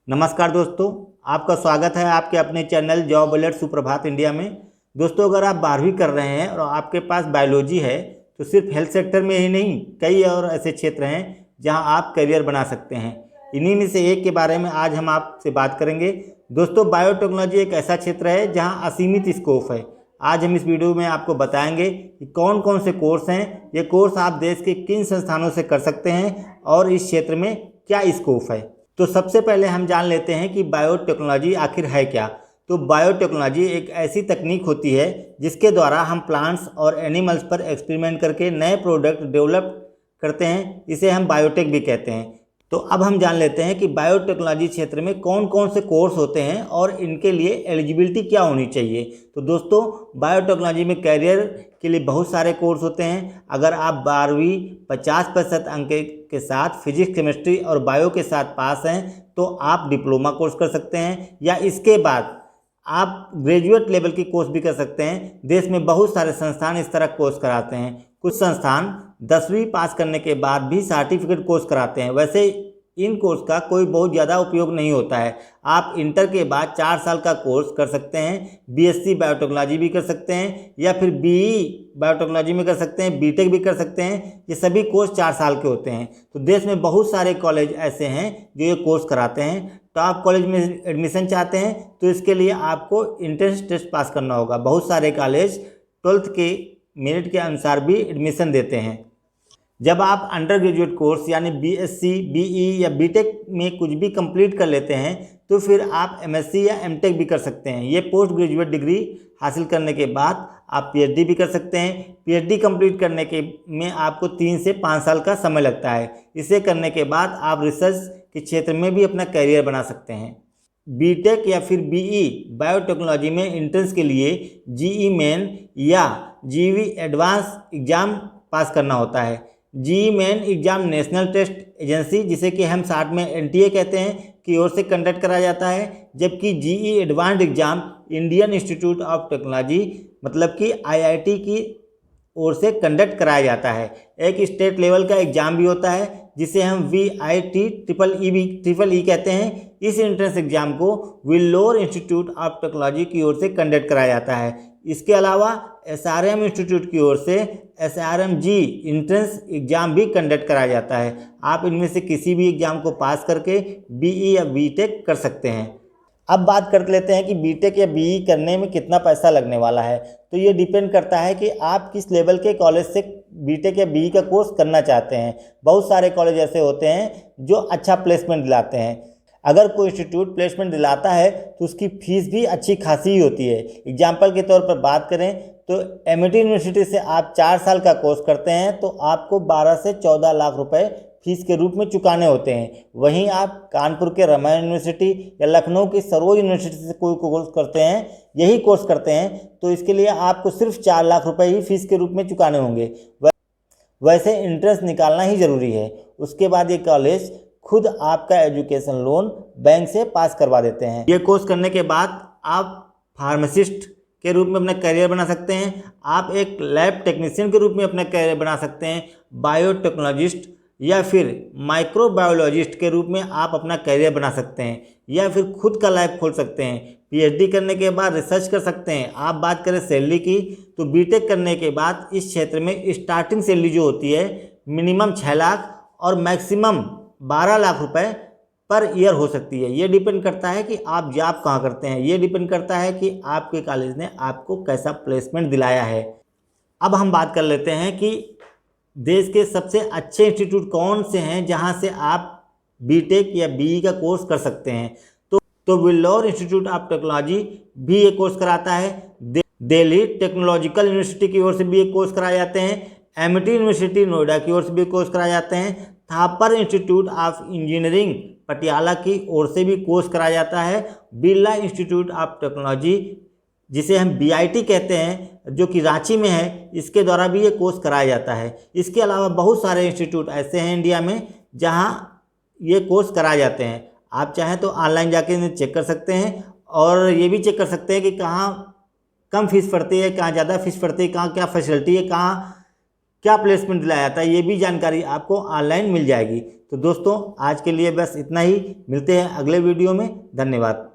नमस्कार दोस्तों, आपका स्वागत है आपके अपने चैनल जॉब अलर्ट सुप्रभात इंडिया में। दोस्तों, अगर आप 12वीं कर रहे हैं और आपके पास बायोलॉजी है तो सिर्फ हेल्थ सेक्टर में ही नहीं, कई और ऐसे क्षेत्र हैं जहां आप करियर बना सकते हैं। इन्हीं में से एक के बारे में आज हम आपसे बात करेंगे। दोस्तों, बायोटेक्नोलॉजी एक ऐसा क्षेत्र है जहाँ असीमित स्कोप है। आज हम इस वीडियो में आपको बताएंगे कि कौन कौन से कोर्स हैं, ये कोर्स आप देश के किन संस्थानों से कर सकते हैं और इस क्षेत्र में क्या स्कोप है। तो सबसे पहले हम जान लेते हैं कि बायोटेक्नोलॉजी आखिर है क्या। तो बायोटेक्नोलॉजी एक ऐसी तकनीक होती है जिसके द्वारा हम प्लांट्स और एनिमल्स पर एक्सपेरिमेंट करके नए प्रोडक्ट डेवलप करते हैं। इसे हम बायोटेक भी कहते हैं। तो अब हम जान लेते हैं कि बायोटेक्नोलॉजी क्षेत्र में कौन कौन से कोर्स होते हैं और इनके लिए एलिजिबिलिटी क्या होनी चाहिए। तो दोस्तों, बायोटेक्नोलॉजी में कैरियर के लिए बहुत सारे कोर्स होते हैं। अगर आप 12वीं 50% अंक के साथ फिजिक्स, केमिस्ट्री और बायो के साथ पास हैं तो आप डिप्लोमा कोर्स कर सकते हैं, या इसके बाद आप ग्रेजुएट लेवल की कोर्स भी कर सकते हैं। देश में बहुत सारे संस्थान इस तरह कोर्स कराते हैं। कुछ संस्थान 10वीं पास करने के बाद भी सर्टिफिकेट कोर्स कराते हैं। वैसे इन कोर्स का कोई बहुत ज़्यादा उपयोग नहीं होता है। आप इंटर के बाद 4 साल का कोर्स कर सकते हैं। बीएससी बायोटेक्नोलॉजी भी कर सकते हैं, या फिर बीई बायोटेक्नोलॉजी में कर सकते हैं, बीटेक भी कर सकते हैं। ये सभी कोर्स 4 साल के होते हैं। तो देश में बहुत सारे कॉलेज ऐसे हैं जो ये कोर्स कराते हैं। तो आप कॉलेज में एडमिशन चाहते हैं तो इसके लिए आपको एंट्रेंस टेस्ट पास करना होगा। बहुत सारे कॉलेज 12th के मेरिट के अनुसार भी एडमिशन देते हैं। जब आप अंडर ग्रेजुएट कोर्स यानी बीएससी, बीई या बीटेक में कुछ भी कंप्लीट कर लेते हैं तो फिर आप एमएससी या एमटेक भी कर सकते हैं। ये पोस्ट ग्रेजुएट डिग्री हासिल करने के बाद आप पीएचडी भी कर सकते हैं। पीएचडी कंप्लीट करने के में आपको 3 से 5 साल का समय लगता है। इसे करने के बाद आप रिसर्च के क्षेत्र में भी अपना करियर बना सकते हैं। बीटेक या फिर बीई बायोटेक्नोलॉजी में एंट्रेंस के लिए जीई मेन या जीवी एडवांस एग्ज़ाम पास करना होता है। JEE main exam national test agency, जिसे कि हम शॉर्ट में एनटीए कहते हैं, की ओर से कंडक्ट कराया जाता है। जबकि GE advanced exam Indian institute of technology मतलब कि आईआईटी की ओर से कंडक्ट कराया जाता है। एक स्टेट लेवल का एग्ज़ाम भी होता है जिसे हम VIT ट्रिपल ई कहते हैं। इस एंट्रेंस एग्ज़ाम को वेल्लोर इंस्टीट्यूट ऑफ टेक्नोलॉजी की ओर से कंडक्ट कराया जाता है। इसके अलावा SRM इंस्टीट्यूट की ओर से SRMG एंट्रेंस एग्ज़ाम भी कंडक्ट कराया जाता है। आप इनमें से किसी भी एग्ज़ाम को पास करके BE या बीटेक कर सकते हैं। अब बात कर लेते हैं कि बीटेक या बीई करने में कितना पैसा लगने वाला है। तो ये डिपेंड करता है कि आप किस लेवल के कॉलेज से बीटेक या बीई का कोर्स करना चाहते हैं। बहुत सारे कॉलेज ऐसे होते हैं जो अच्छा प्लेसमेंट दिलाते हैं। अगर कोई इंस्टीट्यूट प्लेसमेंट दिलाता है तो उसकी फ़ीस भी अच्छी खासी ही होती है। एग्जाम्पल के तौर पर बात करें तो एमिटी यूनिवर्सिटी से आप 4 साल का कोर्स करते हैं तो आपको 12 से 14 लाख रुपए फीस के रूप में चुकाने होते हैं। वहीं आप कानपुर के रामायण यूनिवर्सिटी या लखनऊ की सरोज यूनिवर्सिटी से कोई कोर्स करते हैं, यही कोर्स करते हैं, तो इसके लिए आपको सिर्फ 4 लाख रुपए ही फीस के रूप में चुकाने होंगे। वैसे इंट्रेंस निकालना ही ज़रूरी है। उसके बाद ये कॉलेज खुद आपका एजुकेशन लोन बैंक से पास करवा देते हैं। ये कोर्स करने के बाद आप फार्मासिस्ट के रूप में अपना करियर बना सकते हैं। आप एक लैब टेक्नीशियन के रूप में अपना करियर बना सकते हैं। बायोटेक्नोलॉजिस्ट या फिर माइक्रोबायोलॉजिस्ट के रूप में आप अपना करियर बना सकते हैं, या फिर खुद का लैब खोल सकते हैं। पीएचडी करने के बाद रिसर्च कर सकते हैं। आप बात करें सैलरी की तो बीटेक करने के बाद इस क्षेत्र में स्टार्टिंग सैलरी जो होती है मिनिमम 6 लाख और मैक्सिमम 12 लाख रुपए पर ईयर हो सकती है। ये डिपेंड करता है कि आप जॉब कहाँ करते हैं। ये डिपेंड करता है कि आपके कॉलेज ने आपको कैसा प्लेसमेंट दिलाया है। अब हम बात कर लेते हैं कि देश के सबसे अच्छे इंस्टीट्यूट कौन से हैं जहां से आप बीटेक या बीई का कोर्स कर सकते हैं। तो वेल्लोर इंस्टीट्यूट ऑफ टेक्नोलॉजी भी ये कोर्स कराता है। दिल्ली टेक्नोलॉजिकल यूनिवर्सिटी की ओर से भी ये कोर्स कराए जाते हैं। एमिटी यूनिवर्सिटी नोएडा की ओर से भी कोर्स कराए जाते हैं। Thapar institute of engineering Patiala की ओर से भी कोर्स कराया जाता है। बिरला इंस्टीट्यूट ऑफ टेक्नोलॉजी, जिसे हम BIT कहते हैं, जो कि रांची में है, इसके द्वारा भी ये कोर्स कराया जाता है। इसके अलावा बहुत सारे इंस्टीट्यूट ऐसे हैं इंडिया में जहां ये कोर्स कराए जाते हैं। आप चाहें तो ऑनलाइन जाके इन्हें चेक कर सकते हैं और ये भी चेक कर सकते हैं कि कहाँ कम फीस पड़ती है, कहाँ ज़्यादा फीस पड़ती है, कहाँ क्या फैसिलिटी है, कहाँ क्या प्लेसमेंट दिलाया जाता है, ये भी जानकारी आपको ऑनलाइन मिल जाएगी। तो दोस्तों आज के लिए बस इतना ही, मिलते हैं अगले वीडियो में। धन्यवाद।